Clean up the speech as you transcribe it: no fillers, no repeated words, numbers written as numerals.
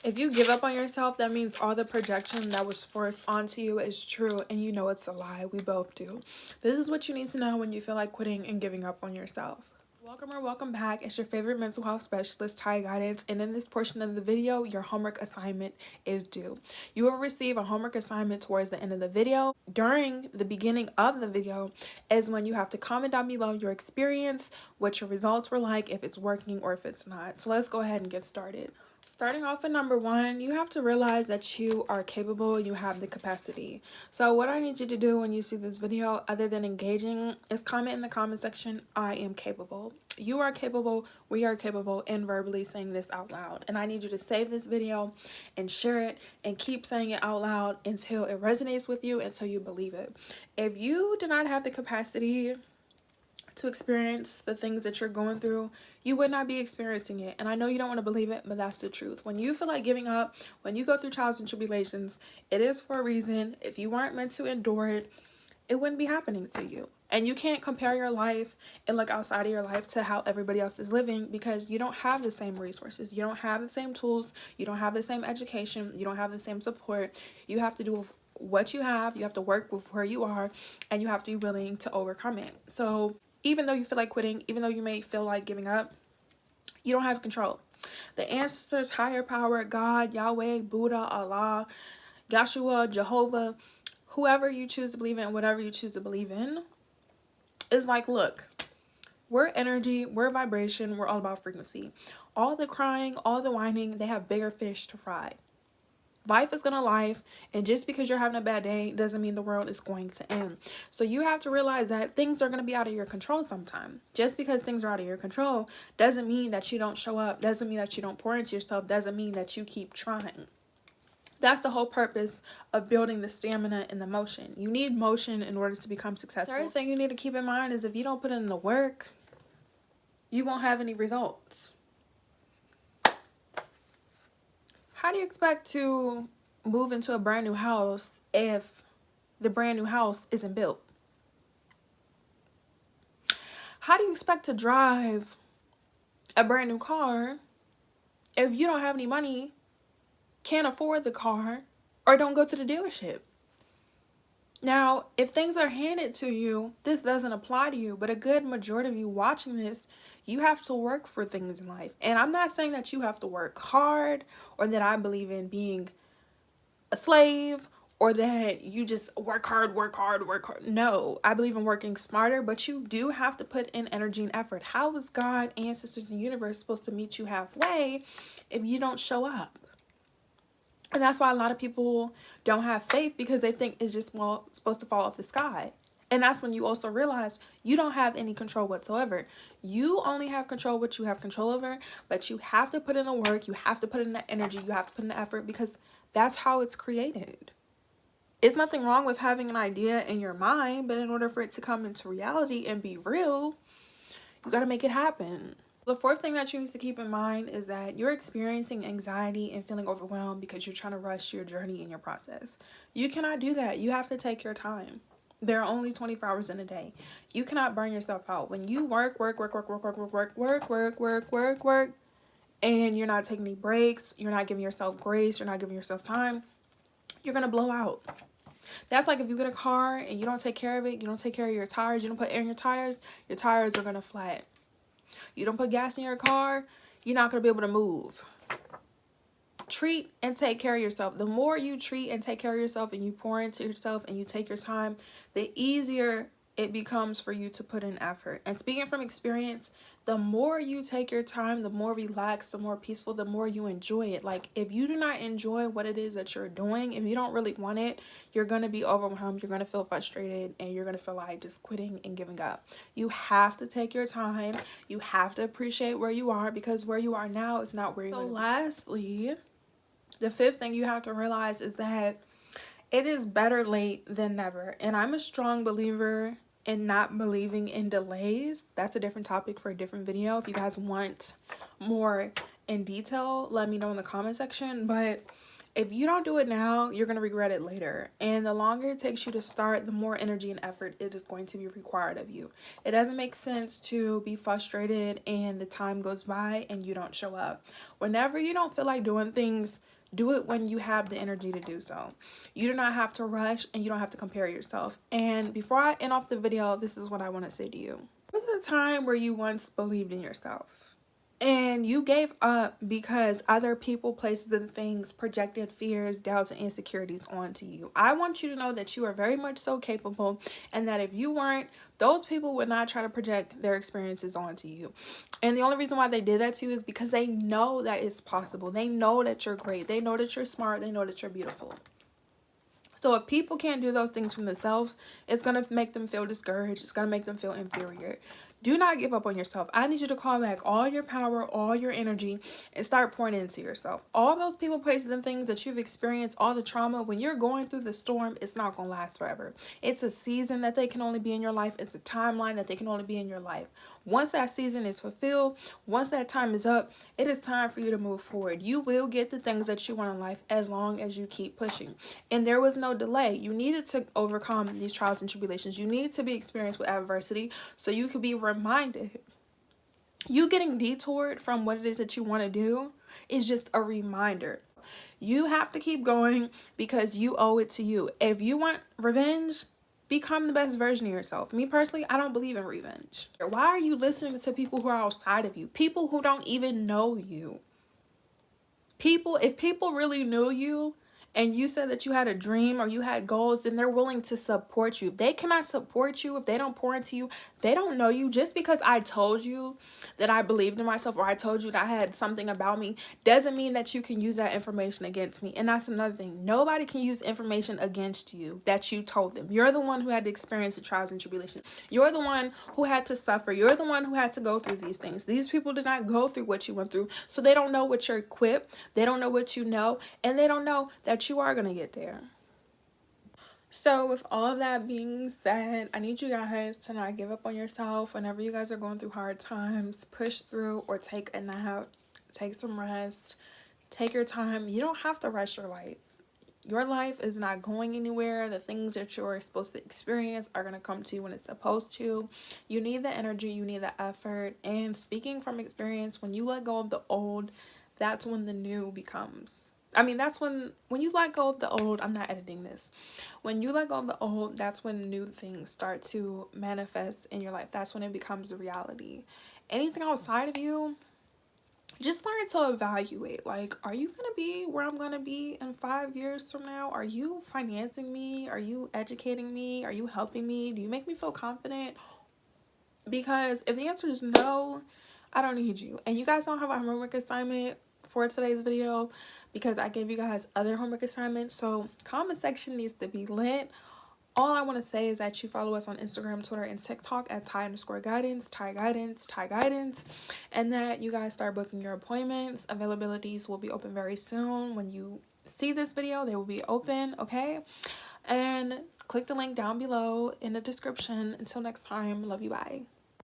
If you give up on yourself, that means all the projection that was forced onto you is true, and you know it's a lie. We both do. This is what you need to know when you feel like quitting and giving up on yourself. Welcome or welcome back. It's your favorite mental health specialist, Ty Guidance, and in this portion of the video, your homework assignment is due. You will receive a homework assignment towards the end of the video. During the beginning of the video is when you have to comment down below your experience, what your results were like, if it's working or if it's not. So let's go ahead and get started. Starting off at number 1, you have to realize that you are capable, you have the capacity. So what I need you to do when you see this video, other than engaging, is comment in the comment section, I am capable. You are capable, we are capable, and verbally saying this out loud. And I need you to save this video and share it and keep saying it out loud until it resonates with you, until you believe it. If you do not have the capacity to experience the things that you're going through, you would not be experiencing it. And I know you don't want to believe it, but that's the truth. When you feel like giving up, when you go through trials and tribulations, it is for a reason. If you weren't meant to endure it, it wouldn't be happening to you. And you can't compare your life and look outside of your life to how everybody else is living, because you don't have the same resources. You don't have the same tools. You don't have the same education. You don't have the same support. You have to do what you have. You have to work with where you are, and you have to be willing to overcome it. So even though you feel like quitting, even though you may feel like giving up, you don't have control. The ancestors, higher power, God, Yahweh, Buddha, Allah, Yeshua, Jehovah, whoever you choose to believe in, whatever you choose to believe in, is like, look, we're energy, we're vibration, we're all about frequency. All the crying, all the whining, they have bigger fish to fry. Life is gonna life, and just because you're having a bad day doesn't mean the world is going to end. So you have to realize that things are gonna be out of your control sometime. Just because things are out of your control doesn't mean that you don't show up, doesn't mean that you don't pour into yourself, doesn't mean that you keep trying. That's the whole purpose of building the stamina and the motion. You need motion in order to become successful. The third thing you need to keep in mind is if you don't put in the work, you won't have any results. How do you expect to move into a brand new house if the brand new house isn't built? How do you expect to drive a brand new car if you don't have any money, can't afford the car, or don't go to the dealership? Now, if things are handed to you, this doesn't apply to you, but a good majority of you watching this, you have to work for things in life. And I'm not saying that you have to work hard, or that I believe in being a slave, or that you just work hard, work hard, work hard. No, I believe in working smarter, but you do have to put in energy and effort. How is God, ancestors, and universe supposed to meet you halfway if you don't show up? And that's why a lot of people don't have faith, because they think it's just supposed to fall off the sky. And that's when you also realize you don't have any control whatsoever. You only have control what you have control over, but you have to put in the work, you have to put in the energy, you have to put in the effort, because that's how it's created. It's nothing wrong with having an idea in your mind, but in order for it to come into reality and be real, you got to make it happen. The fourth thing that you need to keep in mind is that you're experiencing anxiety and feeling overwhelmed because you're trying to rush your journey and your process. You cannot do that. You have to take your time. There are only 24 hours in a day. You cannot burn yourself out. When you work, and you're not taking any breaks, you're not giving yourself grace, you're not giving yourself time, you're going to blow out. That's like if you get a car and you don't take care of it, you don't take care of your tires, you don't put air in your tires are going to flat. You don't put gas in your car, you're not going to be able to move. Treat and take care of yourself. The more you treat and take care of yourself, and you pour into yourself and you take your time, the easier it becomes for you to put in effort. And speaking from experience, the more you take your time, the more relaxed, the more peaceful, the more you enjoy it. Like, if you do not enjoy what it is that you're doing, if you don't really want it, you're going to be overwhelmed, you're going to feel frustrated, and you're going to feel like just quitting and giving up. You have to take your time. You have to appreciate where you are, because where you are now is not where you want to be. So lastly, the fifth thing you have to realize is that it is better late than never. And I'm a strong believer in not believing in delays. That's a different topic for a different video. If you guys want more in detail, let me know in the comment section. But If you don't do it now, you're going to regret it later. And the longer it takes you to start, the more energy and effort it is going to be required of you. It doesn't make sense to be frustrated and the time goes by and you don't show up. Whenever you don't feel like doing things, do it when you have the energy to do so. You do not have to rush and you don't have to compare yourself. And before I end off the video, this is what I want to say to you. Was there a time where you once believed in yourself and you gave up because other people, places, and things projected fears, doubts, and insecurities onto you? I want you to know that you are very much so capable, and that if you weren't, those people would not try to project their experiences onto you. And the only reason why they did that to you is because they know that it's possible. They know that you're great. They know that you're smart. They know that you're beautiful. So if people can't do those things for themselves, it's going to make them feel discouraged. It's going to make them feel inferior. Do not give up on yourself. I need you to call back all your power, all your energy, and start pouring into yourself. All those people, places, and things that you've experienced, all the trauma, when you're going through the storm, it's not going to last forever. It's a season that they can only be in your life. It's a timeline that they can only be in your life. Once that season is fulfilled, once that time is up, it is time for you to move forward. You will get the things that you want in life as long as you keep pushing. And there was no delay. You needed to overcome these trials and tribulations. You needed to be experienced with adversity so you could be reminded. You getting detoured from what it is that you want to do is just a reminder. You have to keep going because you owe it to you. If you want revenge, become the best version of yourself. Me personally, I don't believe in revenge. Why are you listening to people who are outside of you? People who don't even know you. If people really knew you and you said that you had a dream or you had goals, then they're willing to support you. If they cannot support you, if they don't pour into you, they don't know you. Just because I told you that I believed in myself or I told you that I had something about me doesn't mean that you can use that information against me. And that's another thing. Nobody can use information against you that you told them. You're the one who had to experience the trials and tribulations. You're the one who had to suffer. You're the one who had to go through these things. These people did not go through what you went through. So they don't know what you're equipped. They don't know what you know. And they don't know that you are going to get there. So with all of that being said, I need you guys to not give up on yourself whenever you guys are going through hard times. Push through or take a nap, take some rest, take your time. You don't have to rush your life. Your life is not going anywhere. The things that you're supposed to experience are going to come to you when it's supposed to. You need the energy, you need the effort. And speaking from experience, when you let go of the old, that's when the new becomes. That's when you let go of the old, I'm not editing this. When you let go of the old, that's when new things start to manifest in your life. That's when it becomes a reality. Anything outside of you, just learn to evaluate. Like, are you going to be where I'm going to be in 5 years from now? Are you financing me? Are you educating me? Are you helping me? Do you make me feel confident? Because if the answer is no, I don't need you. And you guys don't have a homework assignment for today's video because I gave you guys other homework assignments. So comment section needs to be lit. All I want to say is that you follow us on Instagram, Twitter, and TikTok at Ty_Guidance, Ty Guidance, and that you guys start booking your appointments. Availabilities will be open very soon. When you see this video, they will be open, okay? And click the link down below in the description. Until next time, love you, bye.